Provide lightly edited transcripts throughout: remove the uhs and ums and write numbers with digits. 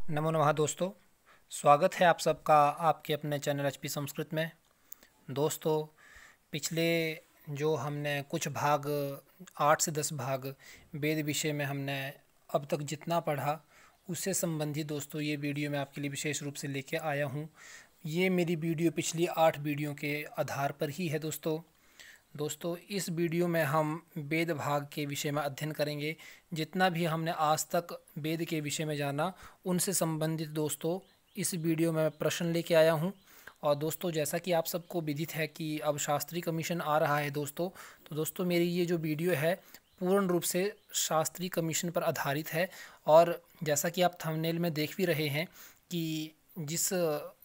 नमो नमः दोस्तों। स्वागत है आप सबका आपके अपने चैनल एचपी संस्कृत में। दोस्तों, पिछले जो हमने कुछ भाग 8 से 10 भाग वेद विषय में हमने अब तक जितना पढ़ा उससे संबंधित दोस्तों ये वीडियो मैं आपके लिए विशेष रूप से लेके आया हूँ। ये मेरी वीडियो पिछली 8 वीडियो के आधार पर ही है दोस्तों। इस वीडियो में हम वेद भाग के विषय में अध्ययन करेंगे। जितना भी हमने आज तक वेद के विषय में जाना उनसे संबंधित दोस्तों इस वीडियो में मैं प्रश्न लेके आया हूं। और दोस्तों, जैसा कि आप सबको विदित है कि अब शास्त्री कमीशन आ रहा है तो दोस्तों मेरी ये जो वीडियो है पूर्ण रूप से शास्त्री कमीशन पर आधारित है। और जैसा कि आप थंबनेल में देख भी रहे हैं कि जिस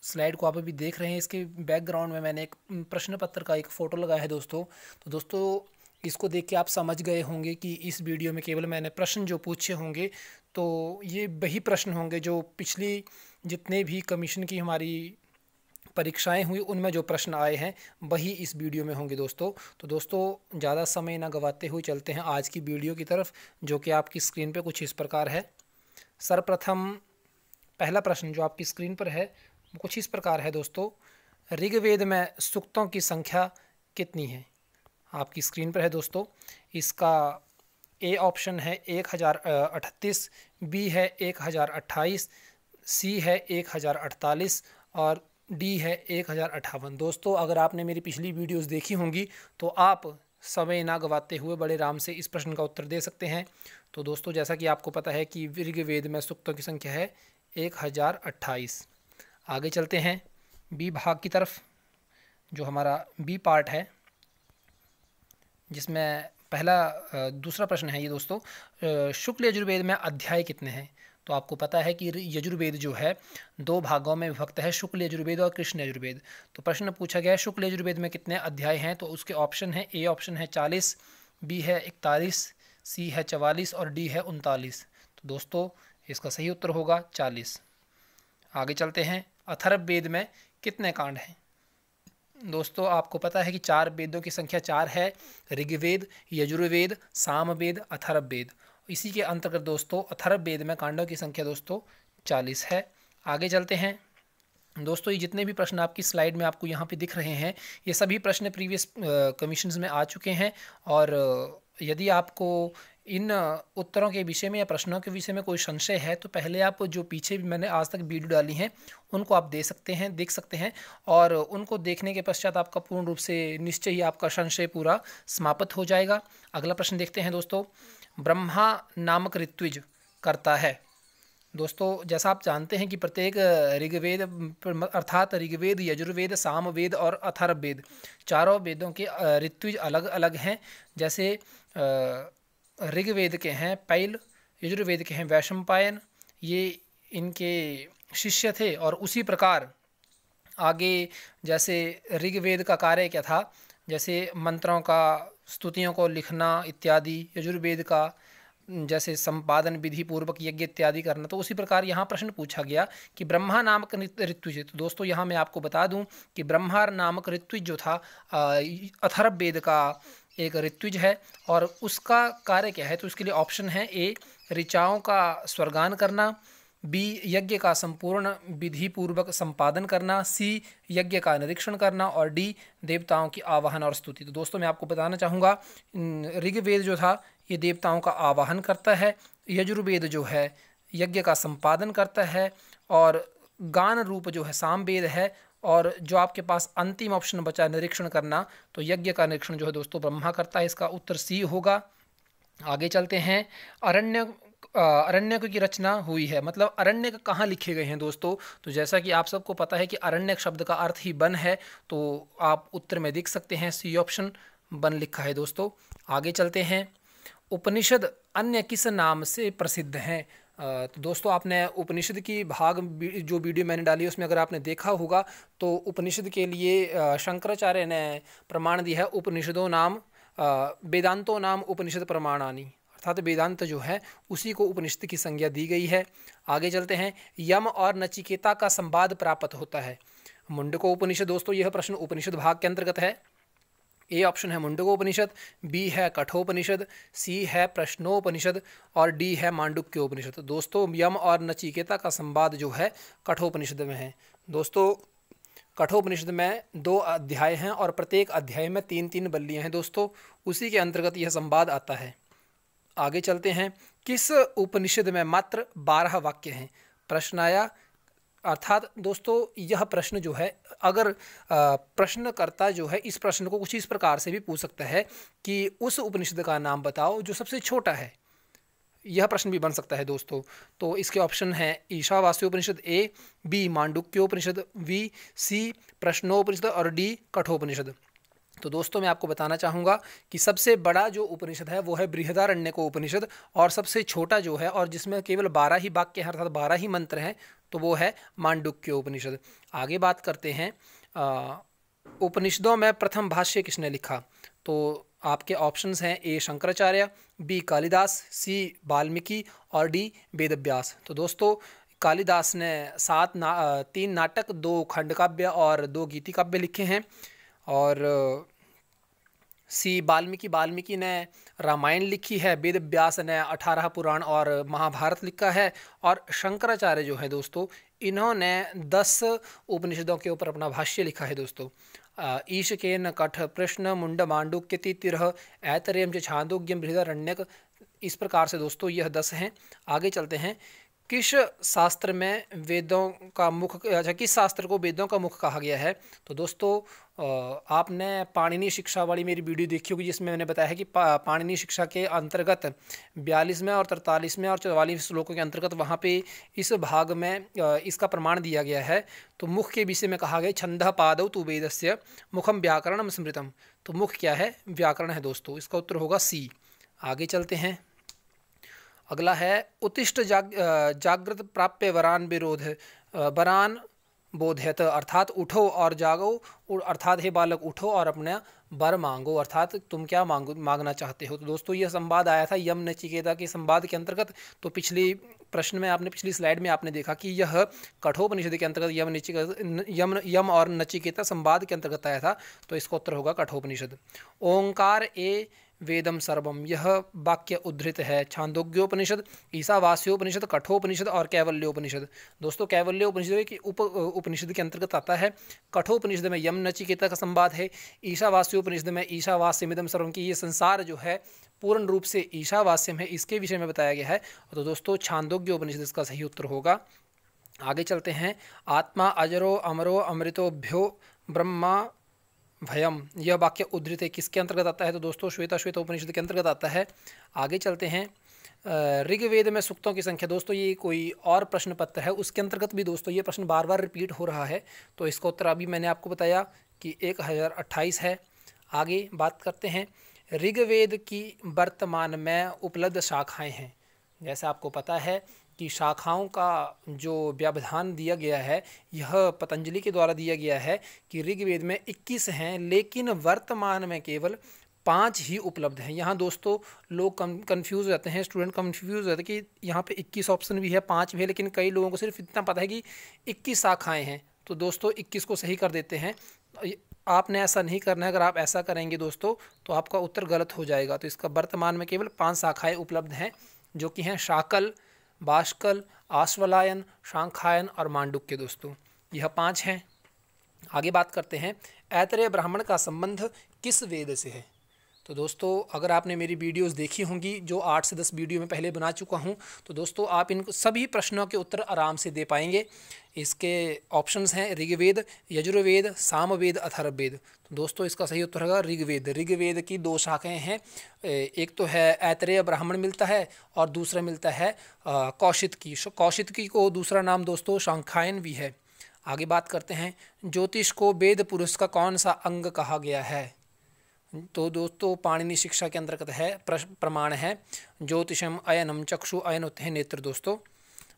स्लाइड को आप अभी देख रहे हैं इसके बैकग्राउंड में मैंने एक प्रश्न पत्र का एक फ़ोटो लगाया है दोस्तों। तो दोस्तों इसको देख के आप समझ गए होंगे कि इस वीडियो में केवल मैंने प्रश्न जो पूछे होंगे तो ये वही प्रश्न होंगे जो पिछली जितने भी कमीशन की हमारी परीक्षाएं हुई उनमें जो प्रश्न आए हैं वही इस वीडियो में होंगे दोस्तों। तो दोस्तों ज़्यादा समय ना गवाते हुए चलते हैं आज की वीडियो की तरफ, जो कि आपकी स्क्रीन पे कुछ इस प्रकार है। सर्वप्रथम पहला प्रश्न जो आपकी स्क्रीन पर है वो कुछ इस प्रकार है दोस्तों। ऋग्वेद में सूक्तों की संख्या कितनी है? आपकी स्क्रीन पर है दोस्तों। इसका ए ऑप्शन है 1038, बी है 1028, सी है 1048 और डी है 1058। दोस्तों अगर आपने मेरी पिछली वीडियोस देखी होंगी तो आप समय ना गवाते हुए बड़े आराम से इस प्रश्न का उत्तर दे सकते हैं। तो दोस्तों जैसा कि आपको पता है कि ऋग्वेद में सूक्तों की संख्या है 1028। आगे चलते हैं बी भाग की तरफ, जो हमारा बी पार्ट है, जिसमें दूसरा प्रश्न है ये दोस्तों। शुक्ल यजुर्वेद में अध्याय कितने हैं? तो आपको पता है कि यजुर्वेद जो है 2 भागों में विभक्त है, शुक्ल यजुर्वेद और कृष्ण यजुर्वेद। तो प्रश्न पूछा गया है शुक्ल यजुर्वेद में कितने अध्याय हैं? तो उसके ऑप्शन है, ए ऑप्शन है 40, बी है 41, सी है 44 और डी है 39। तो दोस्तों इसका सही उत्तर होगा 40। आगे चलते हैं अथर्ववेद में कितने कांड हैं? दोस्तों आपको पता है कि 4 वेदों की संख्या 4 है, ऋग्वेद, यजुर्वेद, सामवेद, अथर्ववेद। इसी के अंतर्गत दोस्तों अथर्ववेद में कांडों की संख्या दोस्तों 40 है। आगे चलते हैं दोस्तों, ये जितने भी प्रश्न आपकी स्लाइड में आपको यहाँ पे दिख रहे हैं ये सभी प्रश्न प्रीवियस कमीशंस में आ चुके हैं। और यदि आपको इन उत्तरों के विषय में या प्रश्नों के विषय में कोई संशय है तो पहले आप जो पीछे भी मैंने आज तक वीडियो डाली हैं उनको आप देख सकते हैं और उनको देखने के पश्चात आपका पूर्ण रूप से निश्चय ही आपका संशय पूरा समाप्त हो जाएगा। अगला प्रश्न देखते हैं दोस्तों। ब्रह्मा नामक ऋत्विज करता है? दोस्तों जैसा आप जानते हैं कि प्रत्येक ऋग्वेद अर्थात ऋग्वेद, यजुर्वेद, सामवेद और अथर्ववेद चारों वेदों के ऋत्विज अलग अलग हैं। जैसे ऋग्वेद के हैं पैल, यजुर्वेद के हैं वैशंपायन, ये इनके शिष्य थे। और उसी प्रकार आगे जैसे ऋग्वेद का कार्य क्या था, जैसे मंत्रों का, स्तुतियों को लिखना इत्यादि, यजुर्वेद का जैसे संपादन विधि पूर्वक यज्ञ इत्यादि करना। तो उसी प्रकार यहाँ प्रश्न पूछा गया कि ब्रह्मा नामक ऋत्विज। तो दोस्तों यहाँ मैं आपको बता दूं कि ब्रह्मा नामक ऋत्विज जो था अथर्ववेद का एक ऋत्विज है। और उसका कार्य क्या है? तो उसके लिए ऑप्शन है, ए ऋचाओं का स्वर्गान करना, बी यज्ञ का संपूर्ण विधि पूर्वक संपादन करना, सी यज्ञ का निरीक्षण करना और डी देवताओं की आवाहन और स्तुति। तो दोस्तों मैं आपको बताना चाहूँगा ऋग्वेद जो था ये देवताओं का आवाहन करता है, यजुर्वेद जो है यज्ञ का संपादन करता है और गान रूप जो है सामवेद है। और जो आपके पास अंतिम ऑप्शन बचा निरीक्षण करना, तो यज्ञ का निरीक्षण जो है दोस्तों ब्रह्मा करता है। इसका उत्तर सी होगा। आगे चलते हैं अरण्यक की रचना हुई है, मतलब अरण्यक कहाँ लिखे गए हैं दोस्तों? तो जैसा कि आप सबको पता है कि अरण्यक शब्द का अर्थ ही वन है, तो आप उत्तर में देख सकते हैं सी ऑप्शन वन लिखा है दोस्तों। आगे चलते हैं उपनिषद अन्य किस नाम से प्रसिद्ध हैं? तो दोस्तों आपने उपनिषद की भाग जो वीडियो मैंने डाली है उसमें अगर आपने देखा होगा तो उपनिषद के लिए शंकराचार्य ने प्रमाण दिया है, उपनिषदों नाम वेदांतों नाम उपनिषद प्रमाणानि, अर्थात वेदांत जो है उसी को उपनिषद की संज्ञा दी गई है। आगे चलते हैं यम और नचिकेता का संवाद प्राप्त होता है। मुंडको उपनिषद दोस्तों यह प्रश्न उपनिषद भाग के अंतर्गत है। ए ऑप्शन है मुंडकोपनिषद, बी है कठोपनिषद, सी है प्रश्नोपनिषद और डी है मांडुक्योपनिषद। तो दोस्तों यम और नचिकेता का संवाद जो है कठोपनिषद में है। दोस्तों कठोपनिषद में 2 अध्याय हैं और प्रत्येक अध्याय में 3-3 बल्लियाँ हैं दोस्तों, उसी के अंतर्गत यह संवाद आता है। आगे चलते हैं, किस उपनिषद में मात्र 12 वाक्य हैं? प्रश्न आया, अर्थात दोस्तों यह प्रश्न जो है, अगर प्रश्नकर्ता जो है इस प्रश्न को कुछ इस प्रकार से भी पूछ सकता है कि उस उपनिषद का नाम बताओ जो सबसे छोटा है, यह प्रश्न भी बन सकता है दोस्तों। तो इसके ऑप्शन हैं ईशावास्योपनिषद ए, बी मांडुक्योपनिषद, वी सी प्रश्नोपनिषद और डी कठोपनिषद। तो दोस्तों मैं आपको बताना चाहूँगा कि सबसे बड़ा जो उपनिषद है वो है बृहदारण्यक उपनिषद, और सबसे छोटा जो है और जिसमें केवल 12 ही वाक्य हैं अर्थात 12 ही मंत्र हैं तो वो है मांडुक्य उपनिषद। आगे बात करते हैं, उपनिषदों में प्रथम भाष्य किसने लिखा? तो आपके ऑप्शंस हैं ए शंकराचार्य, बी कालिदास, सी वाल्मीकि और डी वेदव्यास। तो दोस्तों कालिदास ने 3 नाटक, 2 खंडकाव्य और 2 गीति काव्य लिखे हैं, और सी वाल्मीकि ने रामायण लिखी है, वेद व्यास ने 18 पुराण और महाभारत लिखा है, और शंकराचार्य जो है दोस्तों इन्होंने 10 उपनिषदों के ऊपर अपना भाष्य लिखा है दोस्तों। ईशकेन कठ प्रश्न मुंड मांडुक्य तिरह ऐतरेयम च छांदोग्यम बृहदारण्यक, इस प्रकार से दोस्तों यह 10 हैं। आगे चलते हैं, किस शास्त्र में वेदों का मुख, अच्छा किस शास्त्र को वेदों का मुख कहा गया है? तो दोस्तों आपने पाणिनि शिक्षा वाली मेरी वीडियो देखी होगी जिसमें मैंने बताया है कि पाणिनि शिक्षा के अंतर्गत 42वें और 43वें और 44वें श्लोकों के अंतर्गत वहाँ पे इस भाग में इसका प्रमाण दिया गया है। तो मुख के विषय में कहा गया छंदः पादौ तु वेदस्य मुखम व्याकरणम स्मृतम। तो मुख क्या है? व्याकरण है दोस्तों, इसका उत्तर होगा सी। आगे चलते हैं, अगला है उत्तिष्ठ जागृत प्राप्य वरान विरोध वरान बोधयत, अर्थात उठो और जागो, अर्थात हे बालक उठो और अपना वर मांगो, अर्थात तुम क्या मांगना चाहते हो। तो दोस्तों यह संवाद आया था यम नचिकेता के संवाद के अंतर्गत। तो पिछली प्रश्न में आपने, पिछली स्लाइड में आपने देखा कि यह कठोपनिषद के अंतर्गत यम और नचिकेता संवाद के अंतर्गत आया था। तो इसका उत्तर होगा कठोपनिषद। ओंकार ए वेदम सर्वम, यह वाक्य उद्धृत है छांदोग्योपनिषद, ईशावास्योपनिषद, कठोपनिषद और कैवल्योपनिषद। दोस्तों कैवल्योपनिषद की उपनिषद के अंतर्गत आता है। कठोपनिषद में यम नचिकेता का संवाद है। ईशावास्योपनिषद में ईशावास्यमिदं सर्वम की ये संसार जो है पूर्ण रूप से ईशावास्यम है, इसके विषय में बताया गया है। तो दोस्तों छांदोग्योपनिषद इसका सही उत्तर होगा। आगे चलते हैं, आत्मा अजरो अमरो अमृतोभ्यो ब्रह्मा भयम, यह वाक्य उद्धृत है, किसके अंतर्गत आता है? तो दोस्तों श्वेताश्वेतोपनिषद के अंतर्गत आता है। आगे चलते हैं, ऋग्वेद में सूक्तों की संख्या, दोस्तों ये कोई और प्रश्न पत्र है उसके अंतर्गत भी दोस्तों ये प्रश्न बार बार रिपीट हो रहा है। तो इसका उत्तर अभी मैंने आपको बताया कि 1028 है। आगे बात करते हैं, ऋग्वेद की वर्तमान में उपलब्ध शाखाएँ हैं। जैसे आपको पता है कि शाखाओं का जो व्यवधान दिया गया है यह पतंजलि के द्वारा दिया गया है कि ऋग्वेद में 21 हैं, लेकिन वर्तमान में केवल 5 ही उपलब्ध हैं। यहाँ दोस्तों लोग कंफ्यूज हो जाते हैं, स्टूडेंट कंफ्यूज हो जाते हैं कि यहाँ पे 21 ऑप्शन भी है, 5 भी है, लेकिन कई लोगों को सिर्फ इतना पता है कि 21 शाखाएँ हैं। तो दोस्तों 21 को सही कर देते हैं। आपने ऐसा नहीं करना है, अगर आप ऐसा करेंगे दोस्तों तो आपका उत्तर गलत हो जाएगा। तो इसका वर्तमान में केवल 5 शाखाएँ उपलब्ध हैं, जो कि हैं शाकल, बाष्कल, आश्वलायन, शांखायन और मांडुक्य। दोस्तों यह 5 हैं। आगे बात करते हैं, ऐतरेय ब्राह्मण का संबंध किस वेद से है? तो दोस्तों अगर आपने मेरी वीडियोस देखी होंगी जो 8 से 10 वीडियो में पहले बना चुका हूं, तो दोस्तों आप इन सभी प्रश्नों के उत्तर आराम से दे पाएंगे। इसके ऑप्शंस हैं ऋग्वेद, यजुर्वेद, सामवेद, अथर्ववेद। तो दोस्तों इसका सही उत्तर होगा ऋग्वेद। ऋग्वेद की 2 शाखाएं हैं, एक तो है ऐतरेय ब्राह्मण मिलता है और दूसरा मिलता है कौशितकी। कौशितकी को दूसरा नाम दोस्तों शांखायन भी है। आगे बात करते हैं, ज्योतिष को वेद पुरुष का कौन सा अंग कहा गया है? तो दोस्तों पाणिनि शिक्षा के अंतर्गत है, प्रमाण है ज्योतिषम अयनम चक्षु अयन होते हैं नेत्र। दोस्तों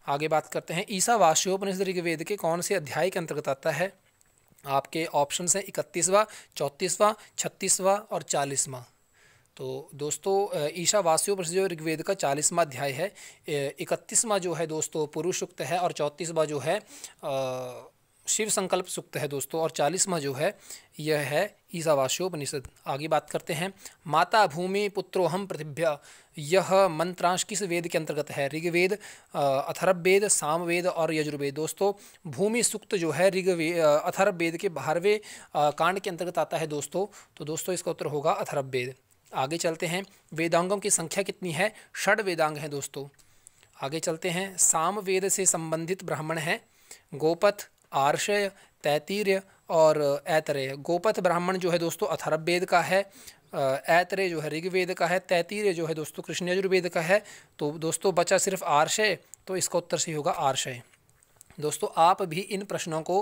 आगे बात करते हैं, ईशावास्योपनिषद ऋग्वेद के कौन से अध्याय के अंतर्गत आता है? आपके ऑप्शंस हैं 31वां, 34वां, 36वां और 40वां। तो दोस्तों ईशावास्योपनिषद जो ऋग्वेद का 40वां अध्याय है, 31वां जो है दोस्तों पुरुष सूक्त है और 34वां जो है शिव संकल्प सूक्त है दोस्तों, और 40वां जो है यह है ईशावास्योपनिषद। आगे बात करते हैं, माता भूमि पुत्रोहम पृथिव्या, यह मंत्रांश किस वेद के अंतर्गत है? ऋग्वेद, अथर्ववेद, सामवेद और यजुर्वेद। दोस्तों भूमि सूक्त जो है अथर्ववेद के 12वें कांड के अंतर्गत आता है दोस्तों, तो दोस्तों इसका उत्तर होगा अथर्ववेद। आगे चलते हैं, वेदांगों की संख्या कितनी है? 6 वेदांग हैं दोस्तों। आगे चलते हैं, सामवेद से संबंधित ब्राह्मण हैं गोपथ, आर्षय, तैत्तिरीय और ऐतरेय। गोपथ ब्राह्मण जो है दोस्तों अथर्ववेद का है, ऐतरेय जो है ऋग्वेद का है, तैत्तिरीय जो है दोस्तों कृष्ण यजुर्वेद का है। तो दोस्तों बचा सिर्फ आर्षय, तो इसका उत्तर सही होगा आर्षय। दोस्तों आप भी इन प्रश्नों को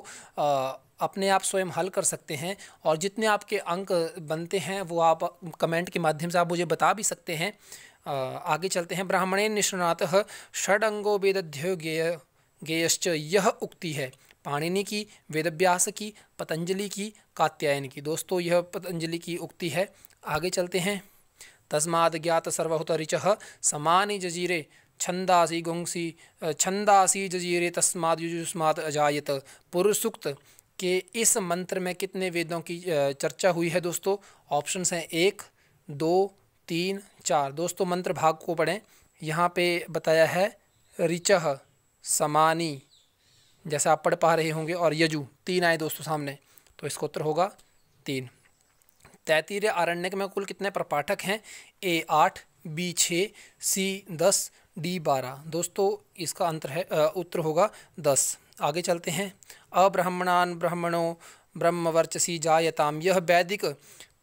अपने आप स्वयं हल कर सकते हैं, और जितने आपके अंक बनते हैं वो आप कमेंट के माध्यम से आप मुझे बता भी सकते हैं। आगे चलते हैं, ब्राह्मणे निष्णातः षडंगो वेदध्यो गेयश्च, यह उक्ति है पाणिनि की, वेदव्यास की, पतंजलि की, कात्यायन की। दोस्तों यह पतंजलि की उक्ति है। आगे चलते हैं, तस्माद् ज्ञात सर्वहुत ऋचः समानि जजीरे छंदासी गुंसी छंदासी जजीरे तस्माद् युजुस्मात् अजायत। पुरुष सूक्त के इस मंत्र में कितने वेदों की चर्चा हुई है दोस्तों? ऑप्शंस हैं 1, 2, 3, 4। दोस्तों मंत्र भाग को पढ़ें, यहाँ पे बताया है ऋचः, समानी, जैसे आप पढ़ पा रहे होंगे, और यजु 3 आए दोस्तों सामने, तो इसका उत्तर होगा 3। तैत्तिरीय आरण्यक में कुल कितने प्रपाठक हैं? A 8, B 6, C 10, D 12। दोस्तों इसका उत्तर होगा 10। आगे चलते हैं, अब्राह्मणान ब्राह्मणों ब्रह्मवर्चसी जायताम, यह वैदिक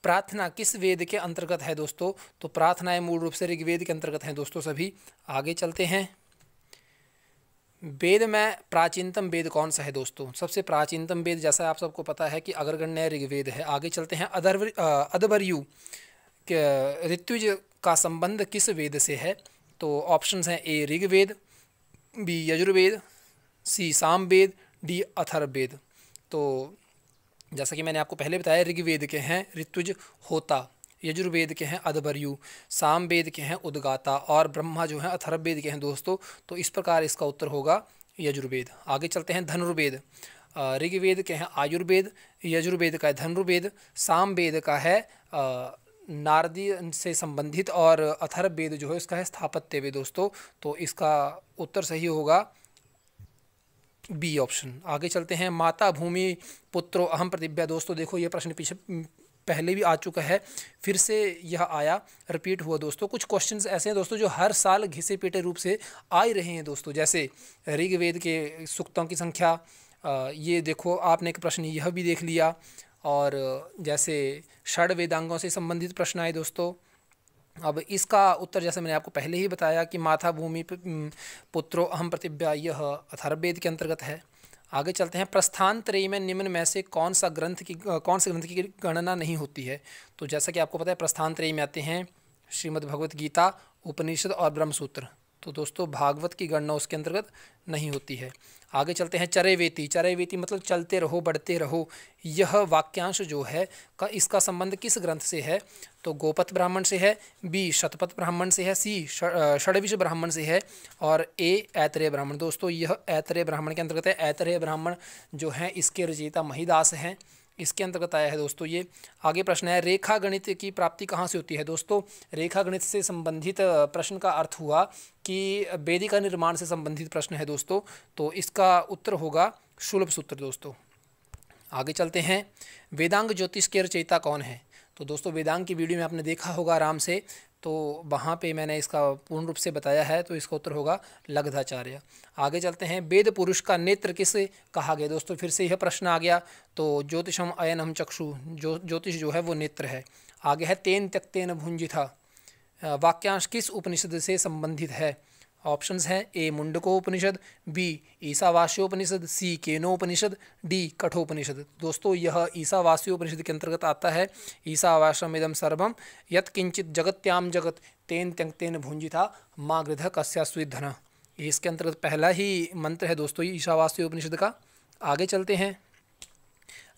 प्रार्थना किस वेद के अंतर्गत है दोस्तों? तो प्रार्थनाएं मूल रूप से ऋग्वेद के अंतर्गत हैं दोस्तों सभी। आगे चलते हैं, वेद में प्राचीनतम वेद कौन सा है दोस्तों? सबसे प्राचीनतम वेद जैसा आप सबको पता है कि अग्रगण्य ऋग्वेद है। आगे चलते हैं, अदबर्यु ऋत्विज का संबंध किस वेद से है? तो ऑप्शंस हैं A Rigveda, B Yajurveda, C Samaveda, D Atharvaveda. तो जैसा कि मैंने आपको पहले बताया, ऋग्वेद के हैं ऋत्विज होता, यजुर्वेद के हैं अदबर्यु, सामवेद के हैं उद्गाता, और ब्रह्मा जो हैं अथर्ववेद के हैं दोस्तों। तो इस प्रकार इसका उत्तर होगा यजुर्वेद। आगे चलते हैं, धनुर्वेद ऋग्वेद के हैं आयुर्वेद, यजुर्वेद का है धनुर्वेद, सामवेद का है नारदी से संबंधित, और अथर्ववेद जो है इसका है स्थापत्य वेद दोस्तों। तो इसका उत्तर सही होगा B ऑप्शन। आगे चलते हैं, माता भूमि पुत्रो अहम प्रतिभ्या। दोस्तों देखो ये प्रश्न पीछे पहले भी आ चुका है, फिर से यह आया, रिपीट हुआ दोस्तों। कुछ क्वेश्चंस ऐसे हैं दोस्तों जो हर साल घिसे पीटे रूप से आ ही रहे हैं दोस्तों, जैसे ऋग्वेद के सूक्तों की संख्या, ये देखो आपने एक प्रश्न यह भी देख लिया, और जैसे षड वेदांगों से संबंधित प्रश्न आए दोस्तों। अब इसका उत्तर जैसे मैंने आपको पहले ही बताया कि माता भूमि पुत्रो अहम प्रतिभ्या, यह अथर्ववेद के अंतर्गत है। आगे चलते हैं, प्रस्थान त्रयी में निम्न में से कौन से ग्रंथ की गणना नहीं होती है? तो जैसा कि आपको पता है प्रस्थान त्रयी में आते हैं श्रीमद् भगवत गीता, उपनिषद और ब्रह्मसूत्र। तो दोस्तों भागवत की गणना उसके अंतर्गत नहीं होती है। आगे चलते हैं, चरैवेति। चरैवेति मतलब चलते रहो, बढ़ते रहो। यह वाक्यांश जो है इसका संबंध किस ग्रंथ से है? तो गोपथ ब्राह्मण से है, B शतपथ ब्राह्मण से है, C षड्विश ब्राह्मण से है, और A ऐतरेय ब्राह्मण। दोस्तों यह ऐतरेय ब्राह्मण के अंतर्गत है। ऐतरेय ब्राह्मण जो है इसके रचयिता महिदास हैं, इसके अंतर्गत आया है दोस्तों ये। आगे प्रश्न है, रेखा गणित की प्राप्ति कहाँ से होती है? दोस्तों रेखा गणित से संबंधित प्रश्न का अर्थ हुआ कि वेदिका निर्माण से संबंधित प्रश्न है दोस्तों, तो इसका उत्तर होगा शुल्ब सूत्र दोस्तों। आगे चलते हैं, वेदांग ज्योतिष के रचयिता कौन है? तो दोस्तों वेदांग की वीडियो में आपने देखा होगा आराम से, तो वहाँ पे मैंने इसका पूर्ण रूप से बताया है, तो इसका उत्तर होगा लग्धाचार्य। आगे चलते हैं, वेद पुरुष का नेत्र किसे कहा गया? दोस्तों फिर से यह प्रश्न आ गया, तो ज्योतिषम अयनम चक्षु, ज्योतिष जो है वो नेत्र है। आगे है, तेन त्यक्तेन भुंजिथा वाक्यांश किस उपनिषद से संबंधित है? ऑप्शंस हैं A Mundakopanishad, B Ishavasyopanishad, C Kenopanishad, D Kathopanishad. दोस्तों यह ईशावास्योपनिषद के अंतर्गत आता है। ईशावास्यमिदं सर्वं यत् किंचित जगत्याम जगत तेन त्यक्तेन भुंजिथा माँ गृध कस्यास्विद्धन। इसके अंतर्गत पहला ही मंत्र है दोस्तों ईशावास्योपनिषद का। आगे चलते हैं,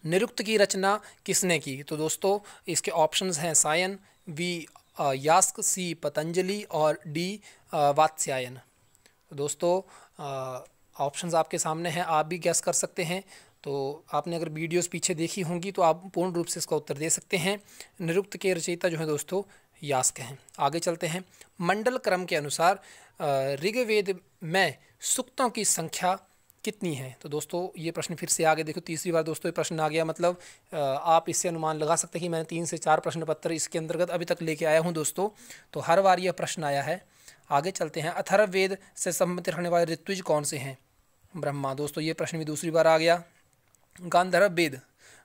निरुक्त की रचना किसने की? तो दोस्तों इसके ऑप्शंस हैं सायन, B यास्क, C पतंजलि और D वात्स्यायन। दोस्तों ऑप्शंस आपके सामने हैं, आप भी गैस कर सकते हैं। तो आपने अगर वीडियोस पीछे देखी होंगी तो आप पूर्ण रूप से इसका उत्तर दे सकते हैं। निरुक्त के रचयिता जो है दोस्तों यास्क हैं। आगे चलते हैं। मंडल क्रम के अनुसार ऋग्वेद में सूक्तों की संख्या कितनी है? तो दोस्तों ये प्रश्न फिर से आगे देखो, तीसरी बार दोस्तों ये प्रश्न आ गया। मतलब आप इससे अनुमान लगा सकते हैं कि मैंने 3 से 4 प्रश्न पत्र इसके अंतर्गत अभी तक लेके आया हूँ दोस्तों, तो हर बार यह प्रश्न आया है। आगे चलते हैं। अथर्ववेद से संबंधित रखने वाले ऋत्विज कौन से हैं? ब्रह्मा। दोस्तों ये प्रश्न भी दूसरी बार आ गया। गांधर्व वेद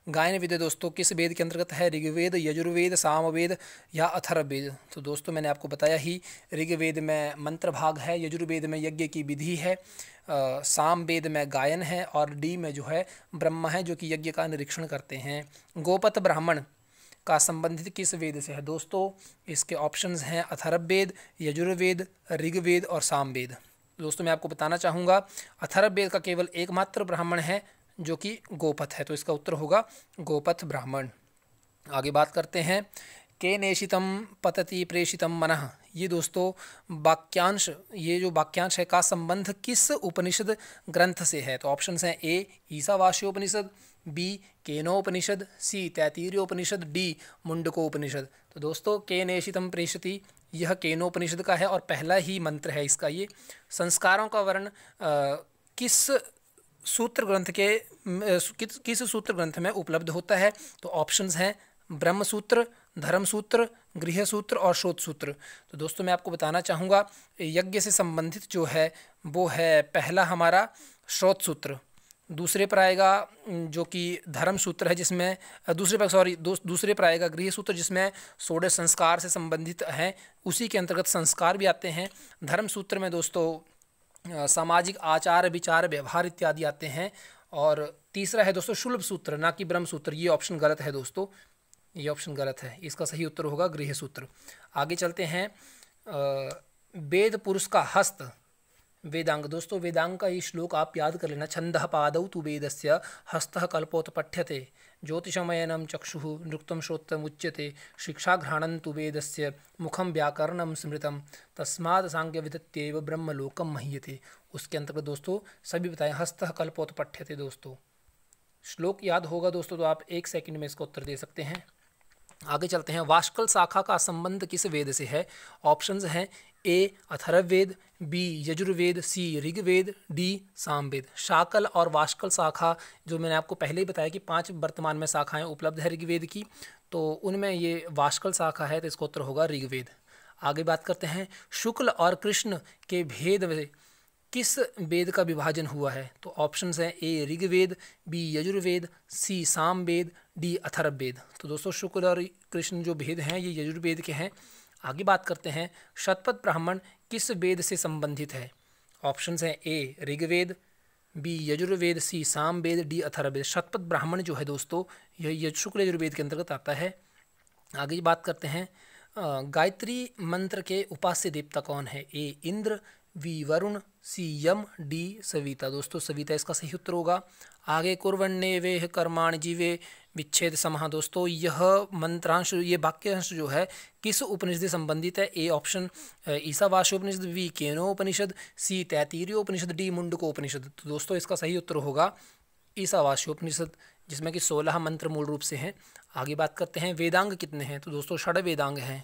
गायन विद्या दोस्तों किस वेद के अंतर्गत है? ऋग्वेद, यजुर्वेद, सामवेद या अथर्ववेद? तो दोस्तों मैंने आपको बताया ही, ऋग्वेद में मंत्र भाग है, यजुर्वेद में यज्ञ की विधि है, सामवेद में गायन है और डी में जो है ब्रह्मा है जो कि यज्ञ का निरीक्षण करते हैं। गोपत ब्राह्मण का संबंधित किस वेद से है? दोस्तों इसके ऑप्शंस हैं अथर्ववेद, यजुर्वेद, ऋग्वेद और सामवेद। दोस्तों मैं आपको बताना चाहूँगा अथर्ववेद का केवल एकमात्र ब्राह्मण है जो कि गोपथ है, तो इसका उत्तर होगा गोपथ ब्राह्मण। आगे बात करते हैं। के नेशितम पतति प्रेषितम मनः, ये दोस्तों वाक्यांश, ये जो वाक्यांश है का संबंध किस उपनिषद ग्रंथ से है? तो ऑप्शंस हैं ए Ishavasyopanishad, B Kenopanishad, C Taittiriyopanishad, D Mundakopanishad. तो दोस्तों के नेशितम प्रेषति यह केनोपनिषद का है और पहला ही मंत्र है इसका। ये संस्कारों का वर्ण किस सूत्र ग्रंथ के किस सूत्र ग्रंथ में उपलब्ध होता है? तो ऑप्शंस हैं ब्रह्म सूत्र, धर्म सूत्र, गृह सूत्र और शोध सूत्र। तो दोस्तों मैं आपको बताना चाहूँगा यज्ञ से संबंधित जो है वो है पहला हमारा श्रोत सूत्र, दूसरे पर आएगा जो कि धर्म सूत्र है जिसमें दूसरे पर आएगा गृह सूत्र जिसमें षोडश संस्कार से संबंधित हैं, उसी के अंतर्गत संस्कार भी आते हैं। धर्म सूत्र में दोस्तों सामाजिक आचार विचार व्यवहार इत्यादि आते हैं। और तीसरा है दोस्तों शुल्ब सूत्र, ना कि ब्रह्म सूत्र। ये ऑप्शन गलत है दोस्तों, ये ऑप्शन गलत है, इसका सही उत्तर होगा गृह सूत्र। आगे चलते हैं। वेद पुरुष का हस्त वेदांग। दोस्तों वेदांग का ये श्लोक आप याद कर लेना। छंदः पादौ तु वेदस्य हस्तः कल्पोत्पठ्यते ज्योतिषमयनं चक्षुः नृक्तं श्रोत्रम् उच्यते शिक्षाघ्राणं तु वेदस्य मुखं व्याकरणं स्मृतं तस्मात् सांख्यविदत्यैव ब्रह्मलोकं मह्यते। उसके अंतर्गत दोस्तों सभी बताएं हस्तः कल्पोत्पठ्यते। दोस्तों श्लोक याद होगा दोस्तों तो आप 1 सेकंड में इसका उत्तर दे सकते हैं। आगे चलते हैं। वाष्कल शाखा का संबंध किस वेद से है? ऑप्शंस हैं ए अथर्ववेद, बी यजुर्वेद, सी ऋग्वेद, डी सामवेद। शाकल और वाष्कल शाखा जो मैंने आपको पहले ही बताया कि 5 वर्तमान में शाखाएं उपलब्ध है ऋग्वेद की, तो उनमें ये वाष्कल शाखा है, तो इसका उत्तर होगा ऋग्वेद। आगे बात करते हैं। शुक्ल और कृष्ण के भेद में किस वेद का विभाजन हुआ है? तो ऑप्शंस हैं ए ऋग्वेद, बी यजुर्वेद, सी सामवेद, डी अथर्ववेद। तो दोस्तों शुक्ल और कृष्ण जो भेद हैं ये यजुर्वेद के हैं। आगे बात करते हैं। शतपथ ब्राह्मण किस वेद से संबंधित है? ऑप्शंस हैं ए ऋग्वेद, बी यजुर्वेद, सी सामवेद, डी अथर्ववेद। शतपथ ब्राह्मण जो है दोस्तों यह शुक्ल यजुर्वेद के अंतर्गत आता है। आगे बात करते हैं। गायत्री मंत्र के उपास्य देवता कौन है? A Indra, B Varun, C Yama, D Savita. दोस्तों सविता इसका सही उत्तर होगा। आगे कुर्वण्ये वेह कर्माणि जीवे विच्छेद समः। दोस्तों यह मंत्रांश, ये वाक्यांश जो है किस उपनिषद से संबंधित है? A option Ishavasyopanishad, B Kenopanishad, C Taittiriyopanishad, D Mundakopanishad. तो दोस्तों इसका सही उत्तर होगा ईशावास्योपनिषद जिसमें कि 16 मंत्र मूल रूप से हैं। आगे बात करते हैं। वेदांग कितने हैं? तो दोस्तों 6 वेदांग हैं।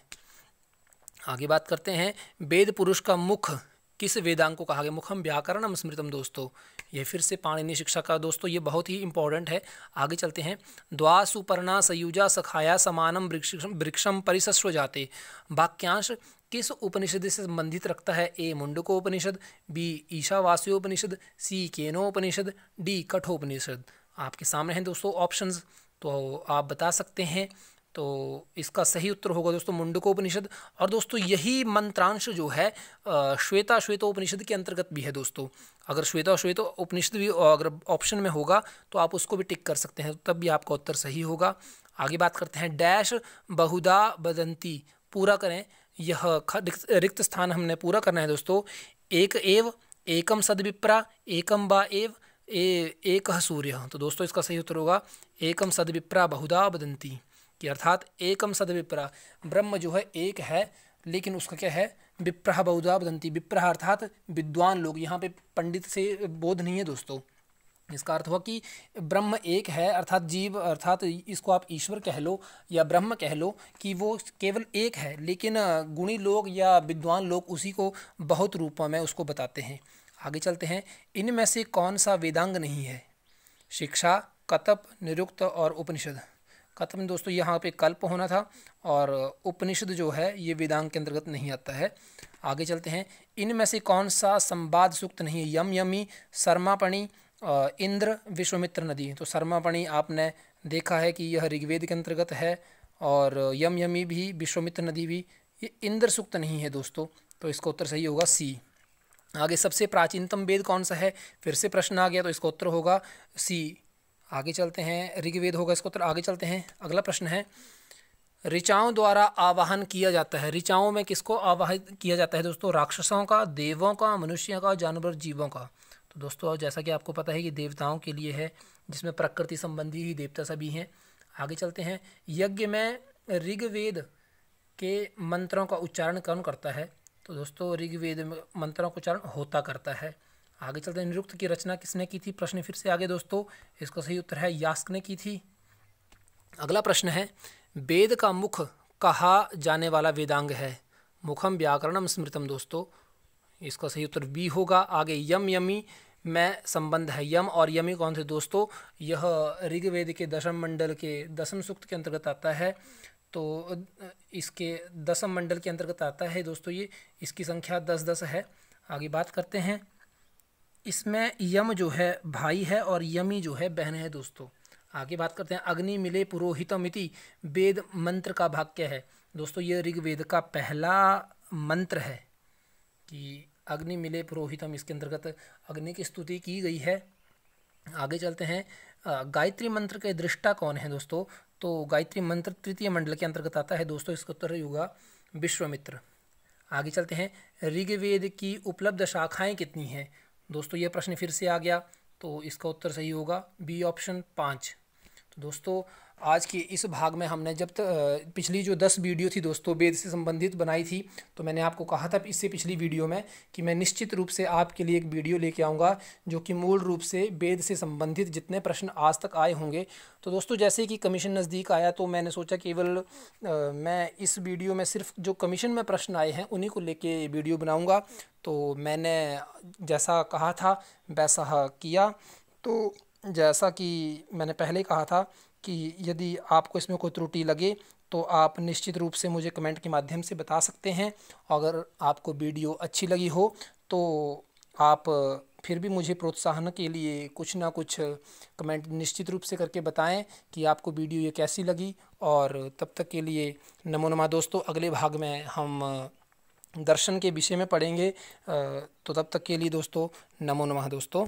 आगे बात करते हैं। वेद पुरुष का मुख किस वेदांग को कहा गया? मुखम व्याकरणम स्मृतम। दोस्तों ये फिर से पाणिनि शिक्षा का दोस्तों ये बहुत ही इंपॉर्टेंट है। आगे चलते हैं। द्वा सुपर्णा सयुजा सखाया समानम वृक्षम परिसस्व जाते। वाक्यांश किस उपनिषद से संबंधित रखता है? ए मुंडकोपनिषद, बी ईशावास्योपनिषद, सी केनोपनिषद, डी कठोपनिषद। आपके सामने हैं दोस्तों ऑप्शंस, तो आप बता सकते हैं। तो इसका सही उत्तर होगा दोस्तों मुंडकोपनिषद। और दोस्तों यही मंत्रांश जो है श्वेतोपनिषद के अंतर्गत भी है दोस्तों। अगर श्वेतोपनिषद भी अगर ऑप्शन में होगा तो आप उसको भी टिक कर सकते हैं, तब भी आपका उत्तर सही होगा। आगे बात करते हैं। डैश बहुधा वदंती पूरा करें, यह रिक्त स्थान हमने पूरा करना है दोस्तों। एक एव, एकम सद्विप्रा, एकम वा एव, एक सूर्य। तो दोस्तों इसका सही उत्तर होगा एकम सद्विप्रा बहुधा वदंती, कि अर्थात एकम सद्विप्रा, ब्रह्म जो है एक है लेकिन उसका क्या है? विप्रह बहुधा वदंती। विप्रह अर्थात विद्वान लोग, यहाँ पे पंडित से बोध नहीं है दोस्तों, इसका अर्थ हुआ कि ब्रह्म एक है, अर्थात जीव, अर्थात इसको आप ईश्वर कह लो या ब्रह्म कह लो, कि वो केवल एक है, लेकिन गुणी लोग या विद्वान लोग उसी को बहुत रूपों में उसको बताते हैं। आगे चलते हैं। इनमें से कौन सा वेदांग नहीं है? शिक्षा, कतप, निरुक्त और उपनिषद। कतप में दोस्तों यहाँ पे कल्प होना था, और उपनिषद जो है ये वेदांग के अंतर्गत नहीं आता है। आगे चलते हैं। इनमें से कौन सा संवाद सूक्त नहीं है? यम यमी, शर्मापणी, इंद्र, विश्वामित्र नदी। तो शर्मापणी आपने देखा है कि यह ऋग्वेद के अंतर्गत है, और यम यमी भी, विश्वामित्र नदी भी, ये इंद्र सूक्त नहीं है दोस्तों। तो इसका उत्तर सही होगा सी। आगे, सबसे प्राचीनतम वेद कौन सा है? फिर से प्रश्न आ गया, तो इसका उत्तर होगा सी। आगे चलते हैं। ऋग्वेद होगा इसका उत्तर। आगे चलते हैं। अगला प्रश्न है, ऋचाओं द्वारा आवाहन किया जाता है। ऋचाओं में किसको आवाहित किया जाता है दोस्तों? राक्षसों का, देवों का, मनुष्यों का, जानवर जीवों का। तो दोस्तों जैसा कि आपको पता है कि देवताओं के लिए है, जिसमें प्रकृति संबंधी ही देवता सभी हैं। आगे चलते हैं। यज्ञ में ऋग्वेद के मंत्रों का उच्चारण कौन करता है? तो दोस्तों ऋग्वेद में मंत्रों का उच्चारण होता करता है। आगे चलते हैं। निरुक्त की रचना किसने की थी? प्रश्न फिर से आगे दोस्तों, इसका सही उत्तर है यास्क ने की थी। अगला प्रश्न है, वेद का मुख कहा जाने वाला वेदांग है? मुखम, व्याकरणम, स्मृतम। दोस्तों इसका सही उत्तर बी होगा। आगे, यम यमी में संबंध है। यम और यमी कौन थे दोस्तों? यह ऋग्वेद के दशम मंडल के दसम सूक्त के अंतर्गत आता है। तो इसके दसम मंडल के अंतर्गत आता है दोस्तों ये। इसकी संख्या 10 है। आगे बात करते हैं। इसमें यम जो है भाई है और यमी जो है बहन है दोस्तों। आगे बात करते हैं। अग्नि मिले पुरोहितमिति वेद मंत्र का भाग क्या है? दोस्तों ये ऋग्वेद का पहला मंत्र है कि अग्नि मिले पुरोहितम, इसके अंतर्गत अग्नि की स्तुति की गई है। आगे चलते हैं। गायत्री मंत्र के दृष्टा कौन है दोस्तों? तो गायत्री मंत्र तृतीय मंडल के अंतर्गत आता है दोस्तों। इसका उत्तर होगा विश्वामित्र। आगे चलते हैं। ऋग्वेद की उपलब्ध शाखाएं कितनी हैं? दोस्तों ये प्रश्न फिर से आ गया, तो इसका उत्तर सही होगा बी ऑप्शन 5। तो दोस्तों आज के इस भाग में हमने जब तक पिछली जो 10 वीडियो थी दोस्तों वेद से संबंधित बनाई थी, तो मैंने आपको कहा था इससे पिछली वीडियो में कि मैं निश्चित रूप से आपके लिए एक वीडियो लेके आऊँगा जो कि मूल रूप से वेद से संबंधित जितने प्रश्न आज तक आए होंगे। तो दोस्तों जैसे कि कमीशन नज़दीक आया, तो मैंने सोचा केवल मैं इस वीडियो में सिर्फ जो कमीशन में प्रश्न आए हैं उन्हीं को लेके वीडियो बनाऊँगा। तो मैंने जैसा कहा था वैसा किया। तो जैसा कि मैंने पहले कहा था कि यदि आपको इसमें कोई त्रुटि लगे तो आप निश्चित रूप से मुझे कमेंट के माध्यम से बता सकते हैं। अगर आपको वीडियो अच्छी लगी हो तो आप फिर भी मुझे प्रोत्साहन के लिए कुछ ना कुछ कमेंट निश्चित रूप से करके बताएं कि आपको वीडियो ये कैसी लगी। और तब तक के लिए नमो नमः दोस्तों। अगले भाग में हम दर्शन के विषय में पढ़ेंगे। तो तब तक के लिए दोस्तों नमो नमः दोस्तों।